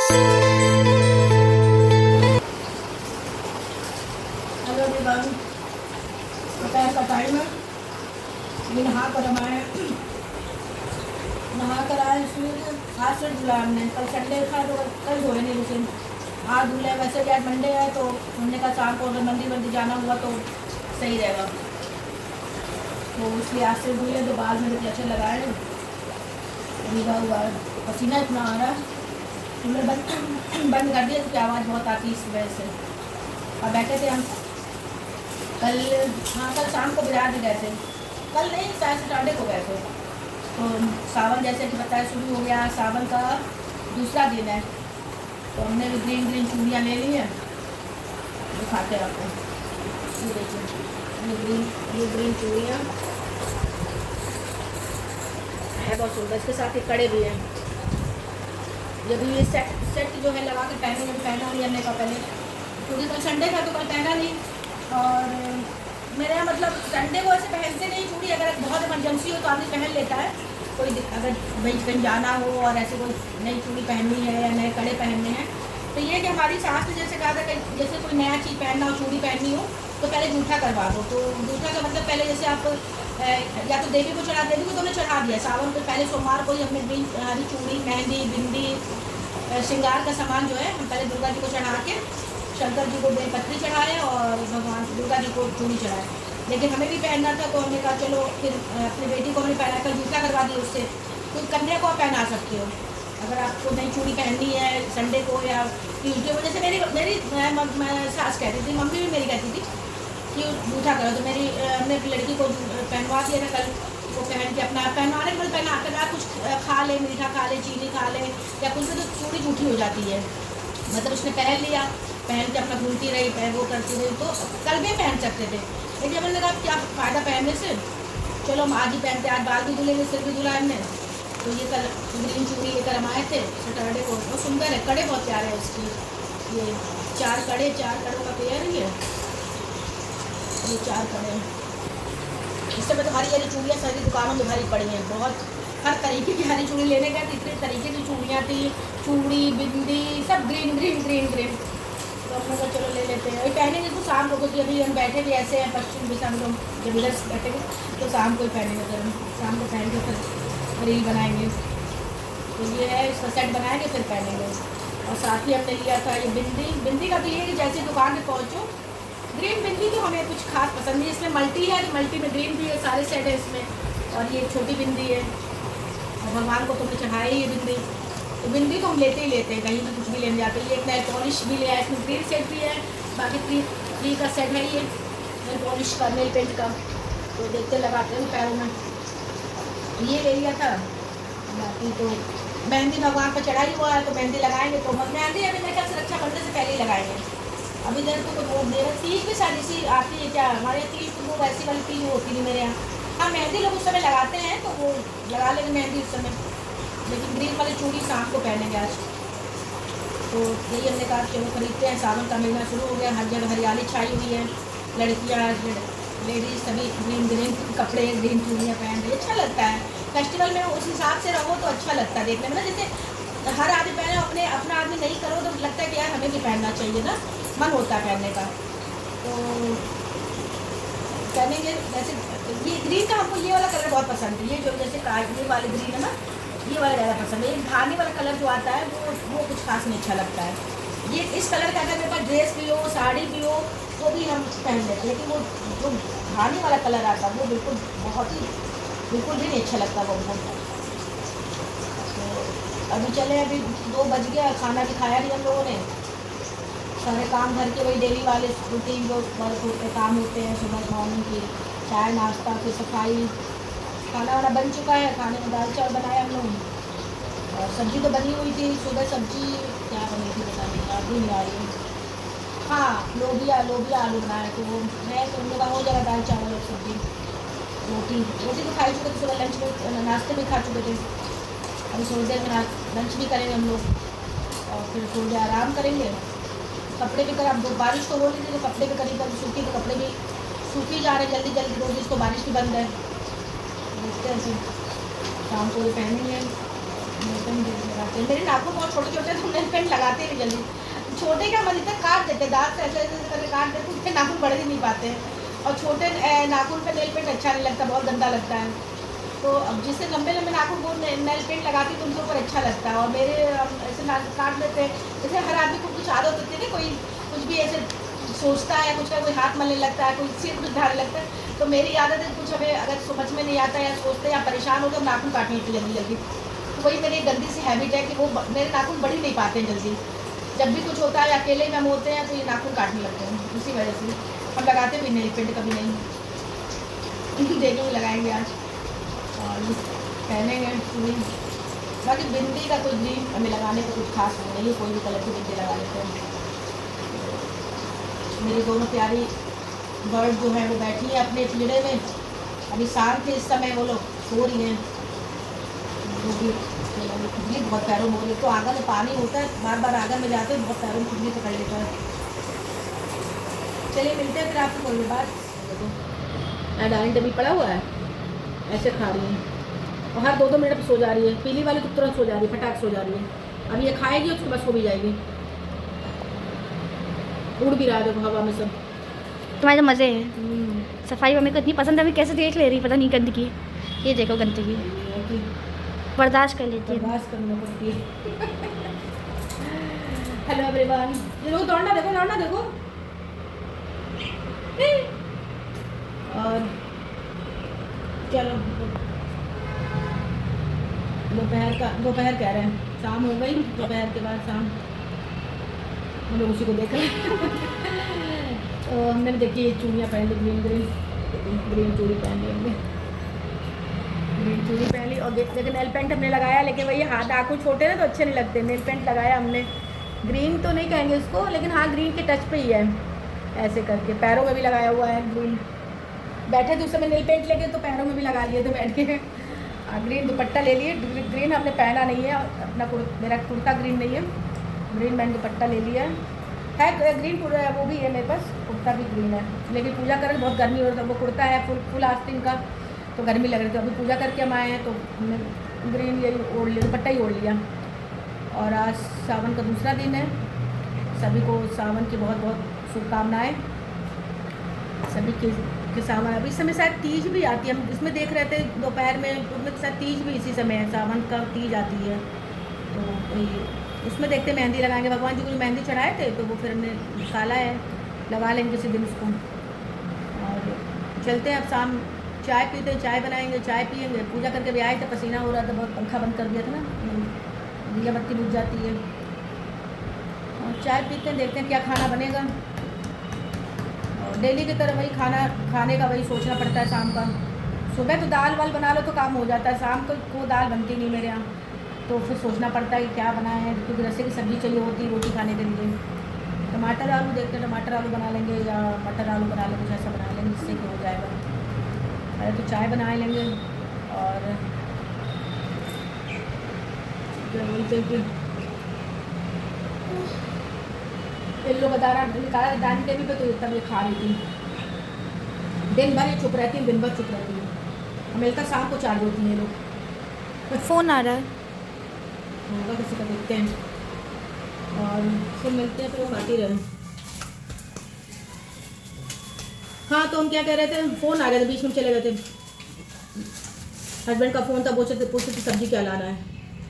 Hello everyone, दोपहर का time है। ये नहा कर आए इसलिए आज से धुला हमने। कल संडे था तो कल धोए नहीं, लेकिन आज धुले। वैसे भी आज मंडे है तो हमने का शाम को अगर मंदिर जाना हुआ तो सही रहेगा, तो इसलिए आज से धुले। तो बाल मेरे अच्छे लगाए, भीगा हुआ है, पसीना इतना आ रहा है। कूलर बंद कर दिया क्योंकि आवाज़ बहुत आती है इस वजह से। और बैठे थे हम कल, हाँ कल शाम को बाजार भी गए थे। कल नहीं, शायद सैटरडे को गए थे। तो सावन जैसे कि बताया शुरू हो गया, सावन का दूसरा दिन है। तो हमने भी ग्रीन चूड़ियाँ ले ली हैं, दिखाते हैं आपको। ये देखिए, ये ग्रीन चूड़ियाँ है, बहुत सुंदर। इसके साथ ही कड़े भी हैं। जब ये सेट जो है लगा कर पहना नहीं हमने का पहले, क्योंकि कल संडे था तो कल पहना नहीं। और मेरे यहाँ मतलब संडे को ऐसे पहनते नहीं चूड़ी, अगर बहुत इमरजेंसी हो तो आदमी पहन लेता है। कोई अगर भाई कहीं जाना हो और ऐसे कोई नई चूड़ी पहननी है या नए कड़े पहनने हैं, तो ये कि हमारी सास ने जैसे कहा था कि जैसे कोई नया चीज़ पहनना हो, चूड़ी पहननी हो तो पहले जूठा करवा दो। तो जूठा का मतलब पहले जैसे आप या तो देवी को चढ़ा, देवी को तो हमने चढ़ा दिया। सावन को पहले सोमवार को ही हमने हरी चूड़ी, मेहंदी, बिंदी, श्रृंगार का सामान जो है हम पहले दुर्गा जी को चढ़ा के, शंकर जी को बेलपत्री चढ़ाए और भगवान दुर्गा जी को चूड़ी चढ़ाए। लेकिन हमें भी पहनना था तो हमने कहा चलो फिर अपनी बेटी को हमने पहना कर जूठा करवा दिया उससे। तो कन्या को आप पहना सकते हो अगर आपको नई चूड़ी पहननी है संडे को या ट्यूजडे को। जैसे मेरी सास कहती थी, मम्मी भी मेरी कहती थी कि जूठा करो, तो हमने लड़की को पहनवा दिया था कल। वो पहन के अपना पहनवाने के पहना कर आप कुछ खा ले, मीठा खा ले, चीनी खा ले या कुछ भी, तो चूड़ी जूठी हो जाती है। मतलब उसने पहन लिया, पहन के अपना घूमती रही, वो करती रही, तो कल भी पहन सकते थे। लेकिन हमने कहा क्या फ़ायदा पहनने से, चलो हम आज ही पहनते। आज बाल भी धुलेंगे, सिर भी धुला हमने। तो ये कल ग्रीन चूड़ी लेकर हम आए थे सैटरडे को। बहुत सुंदर है, कड़े बहुत प्यारे हैं उसकी। ये चार कड़ों का पेयर ही है। ये 4 कड़े हैं। इससे में तो हरी चूड़ियाँ सारी दुकानों में भरी पड़ी हैं। बहुत हर तरीके की हरी चूड़ी लेने गए तो इतने तरीके की चूड़ियाँ थी, चूड़ी, बिंदी, सब ग्रीन। तो हम लोग चलो ले लेते हैं। पहनेंगे तो शाम को, क्योंकि अभी हम बैठे भी ऐसे हैं पश्चिम दिशा में, जब इधर बैठेंगे तो शाम को ही पहनेंगे। तो हम शाम को पहन के फिर रील बनाएंगे। तो ये है, इसका सेट बनाएंगे फिर पहनेंगे। और साथ ही हमने लिया था ये बिंदी का भी ये जैसे दुकान में पहुँचो। ग्रीन बिंदी तो हमें कुछ खास पसंद नहीं। इसमें मल्टी है तो मल्टी में ग्रीन भी है, सारे सेट है इसमें। और ये छोटी बिंदी है और भगवान को तुमने चढ़ाई ये बिंदी। तो बिंदी तो हम लेते ही लेते हैं, कहीं भी कुछ भी लेने जाते हैं। ये एक नेल पॉलिश भी लिया है, इसमें ग्रीन सेट भी है, बाकी थ्री का सेट है ये नेल पॉलिश का, नेल पेंट का। तो देखते लगाते हैं पैरों में। ये ले लिया था। बाकी तो मेहंदी भगवान पर चढ़ाई हुआ है तो मेहंदी लगाएंगे। तो मेहंदी अभी मेरे ख्याल से रक्षाबंधन से पहले ही लगाएंगे। अभी इधर तो वो मेरा तीज भी शादी सी आती है क्या, हमारे यहाँ तीज तो वो वैसी वाली तीज होती नहीं मेरे यहाँ। हाँ मेहंदी लोग उस समय लगाते हैं तो वो लगा लेंगे मेहंदी उस समय। लेकिन ग्रीन वाली चूड़ी शाम को पहनेंगे आज। तो यही हमने कहा चलो खरीदते हैं। सावन का महीना शुरू हो गया, हर जगह हरियाली छाई हुई है। लड़कियाँ, लेडीज सभी ग्रीन कपड़े, ग्रीन चूड़ियाँ पहन रही, अच्छा लगता है। फेस्टिवल में उस हिसाब से रहो तो अच्छा लगता है देखने में ना। जैसे हर आदमी पहने, अपना आदमी नहीं करो तो लगता है कि यार हमें भी पहनना चाहिए ना, मन होता है पहनने का। तो पहनेंगे। जैसे ये ग्रीन का हमको ये वाला कलर बहुत पसंद है। ये जो जैसे ये वाले ग्रीन है ना, ये वाला ज़्यादा पसंद है। ये धानी वाला कलर जो आता है वो कुछ खास नहीं अच्छा लगता है। ये इस कलर का अगर मेरे पास ड्रेस भी हो, साड़ी भी हो तो भी हम पहन लेते हैं। लेकिन वो जो धानी वाला कलर आता है वो बिल्कुल भी नहीं अच्छा लगता वो हमको। तो अभी चले, अभी 2 बज गया, खाना भी खाया नहीं हम लोगों ने। सारे काम घर के वही डेली वाले रूटीन जो वर्क होते काम होते हैं, सुबह मॉर्निंग की चाय नाश्ता, फिर सफाई। खाना वाना बन चुका है। खाने में दाल चावल बनाया हम लोग। और सब्ज़ी तो बनी हुई थी सुबह। सब्ज़ी क्या बनी थी पता नहीं, याद भी नहीं आ रही। हाँ लोबिया आलू बनाया तो वो है, तो उन लोग का हो जाएगा दाल चावल और सब्ज़ी। रोटी तो खा चुके थे सुबह, लंच में नाश्ते भी खा चुके थे। अभी थोड़ी देर में लंच भी करेंगे हम लोग और फिर थोड़ी देर आराम करेंगे। कपड़े भी अब बारिश तो हो रही थी तो कपड़े भी करीब सूखी, तो कपड़े भी सूखी जा रहे हैं जल्दी। रोज इसको बारिश भी बंद है। देखते हैं फिर शाम को ये पहनेंगे। नेल पेंट लगाते हैं। मेरे नाखून बहुत छोटे छोटे, तो नेल पेंट लगाते नहीं जल्दी। छोटे क्या मतलब काट देते, दांत से ऐसे ऐसे करके काट देते, उसके नाखून बढ़ ही नहीं पाते। और छोटे नाखून पे नेल पेंट अच्छा नहीं लगता, बहुत गंदा लगता है। तो अब जिससे लंबे लंबे नाखून वो नेल पेंट लगाती है तो उनके ऊपर अच्छा लगता है। और मेरे ऐसे काट देते हैं। जैसे हर आदमी को कुछ आदत होती है ना, कोई कुछ भी ऐसे सोचता है, कुछ का कोई हाथ मलने लगता है, कोई सिर कुछ ढालने लगता है। तो मेरी आदत है, कुछ हमें अगर समझ में नहीं आता या सोचते हैं या परेशान हो तो नाखून काट लेते जल्दी जल्दी। तो वही मेरी गंदी सी हैबिट है कि वो मेरे नाखून बढ़ ही नहीं पाते हैं जल्दी। जब भी कुछ होता है, अकेले में हम होते हैं तो ये नाखून काटने लगते हैं, उसी वजह से हम लगाते भी नेल पेंट कभी नहीं। देखेंगे लगाएंगे आज और पहनेंगे चूड़ी। बाकी बिंदी का कुछ भी हमें लगाने का कुछ खास नहीं है, कोई भी कलर की बिंदी लगा लेते हैं। मेरी दोनों प्यारी बर्ड जो है वो बैठी है अपने पिंजरे में। अभी शाम के इस समय वो लोग सो रही हैं। वो भी खुजली बहुत पैरों में हो रही है। तो आंगन में पानी होता है, बार बार आंगन में जाते हैं, बहुत पैरों में खुजली पकड़ लेता है। चलिए मिलते हैं फिर आपको कोई बात। देखो डाइनिंग टेबल पड़ा हुआ है, ऐसे खा रही है और हर 2-2 मिनट पर सो जा रही है। पीली वाली तो तुरंत सो जा रही है, फटाक सो जा रही है। अब ये खाएगी उसके बाद सो भी जाएगी। उड़ भी रहा है देखो हवा में सब। तुम्हारे तो मज़े हैं। सफाई मम्मी को इतनी पसंद है, अभी कैसे देख ले रही पता नहीं गंदगी। ये देखो गंदगी बर्दाश्त कर लेती है, बर्दाश्त करना पड़ती है। हेलो एवरीवन, ये लोग दौड़ना देखो, दौड़ना देखो। और चलो दोपहर कह रहे हैं, शाम हो गई, दोपहर के बाद शाम हम लोग उसी को देख रहे हैं। तो हमने भी देखी चूड़ियाँ पहन ली, ग्रीन चूड़ी पहन ली हमने, ग्रीन चूड़ी पहन ली। और लेकिन नेल पेंट हमने लगाया, लेकिन वही हाथ आँखों छोटे ना तो अच्छे नहीं लगते। नेल पेंट लगाया हमने, ग्रीन तो नहीं कहेंगे उसको, लेकिन हाँ ग्रीन के टच पे ही है, ऐसे करके। पैरों में भी लगाया हुआ है ग्रीन। बैठे थे उस समय नेल पेंट लेके, तो पैरों में भी लगा लिए थे बैठ के। ग्रीन दुपट्टा ले लिए, ग्रीन हमने पहना नहीं है अपना, मेरा कुर्ता ग्रीन नहीं है, ग्रीन मैंने दुपट्टा ले लिया है। ग्रीन वो भी है मेरे पास, कुर्ता भी ग्रीन है। लेकिन पूजा करें बहुत गर्मी हो रही है, वो कुर्ता है फुल आस्तीन का, तो गर्मी लग रही थी। अभी पूजा करके हम आए हैं तो हमने ग्रीन यही ओढ़ लिया, दुपट्टा ही ओढ़ लिया। और आज सावन का दूसरा दिन है। सभी को सावन की बहुत बहुत शुभकामनाएँ। सभी के सावन अभी इस समय शायद तीज भी आती है, हम इसमें देख रहे थे दोपहर में, उसमें शायद तीज भी इसी समय है, सावन का तीज आती है। तो उसमें देखते मेहंदी लगाएंगे। भगवान जी को मेहंदी चढ़ाए थे तो वो फिर हमने निकाला है, लगा लेंगे किसी दिन उसको। और चलते हैं अब शाम, चाय पीते, चाय बनाएंगे, चाय पियेंगे। पूजा करके भी आए थे, पसीना हो रहा था बहुत, पंखा बंद कर दिया था ना, दिया बत्ती बुझ जाती है। और चाय पीते हैं, देखते हैं क्या खाना बनेगा। और डेली की तरह वही खाने का वही सोचना पड़ता है शाम का। सुबह तो दाल वाल बना लो तो काम हो जाता है, शाम को दाल बनती नहीं मेरे यहाँ, तो फिर सोचना पड़ता है कि क्या बनाए हैं, क्योंकि रस्से की सब्ज़ी चाहिए होती है रोटी खाने के लिए। टमाटर आलू देखते हैं, टमाटर आलू बना लेंगे या मटर आलू बना लेंगे, कुछ ऐसा बना लेंगे जिससे कि हो जाएगा। पहले तो चाय बना लेंगे और इन लोग निकाला डाइनिंग टेबल पे, तो तब ये खा रही थी। दिन भर ये चुप रहती है, दिन भर चुप रहती है। हमेशा शाम को चार्ज होती हैं ये लोग। फ़ोन आ रहा है, होगा किसी का, देखते हैं और फिर मिलते हैं, फिर वो खाती रहे। हाँ तो हम क्या कह रहे थे, फ़ोन आ गया था, बीच में चले गए थे। हस्बैंड का फ़ोन था, पूछते थे सब्ज़ी क्या लाना है।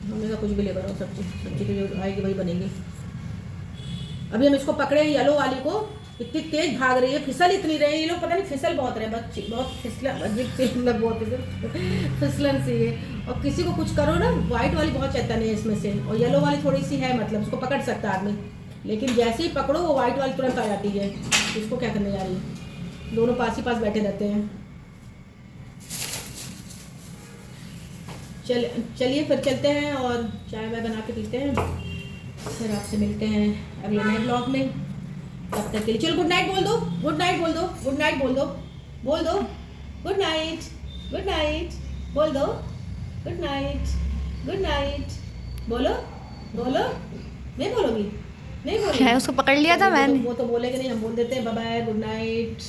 हमने कहा कुछ भी ले करो, सब्ज़ी की जो आएगी वही बनेगी। अभी हम इसको पकड़े हैं, येलो वाली को, इतनी तेज़ भाग रही है, फिसल इतनी रही है। ये लोग पता नहीं फिसल बहुत रहे, बहुत फिसलन, अजीब सी मतलब बहुत फिसलन सी है। और किसी को कुछ करो ना, वाइट वाली बहुत चैतन्य है इसमें से, और येलो वाली थोड़ी सी है, मतलब उसको पकड़ सकता है आदमी, लेकिन जैसे ही पकड़ो वो वाइट वाली तुरंत आ जाती है। इसको क्या करने जा रही है, दोनों पास ही पास बैठे रहते हैं। चलिए फिर चलते हैं और चाय वाय बना के पीते हैं, फिर आपसे मिलते हैं अगले नए ब्लॉग में। तब तक के लिए चलो गुड नाइट बोल दो, गुड नाइट बोल दो, गुड नाइट बोल दो, बोल दो गुड नाइट, गुड नाइट बोल दो, गुड नाइट, गुड नाइट बोलो, बोलो। नहीं बोलोगी, नहीं बोलोगी, उसको पकड़ लिया था मैंने। वो तो बोलेगे नहीं, हम बोल देते हैं बाय बाय, गुड नाइट।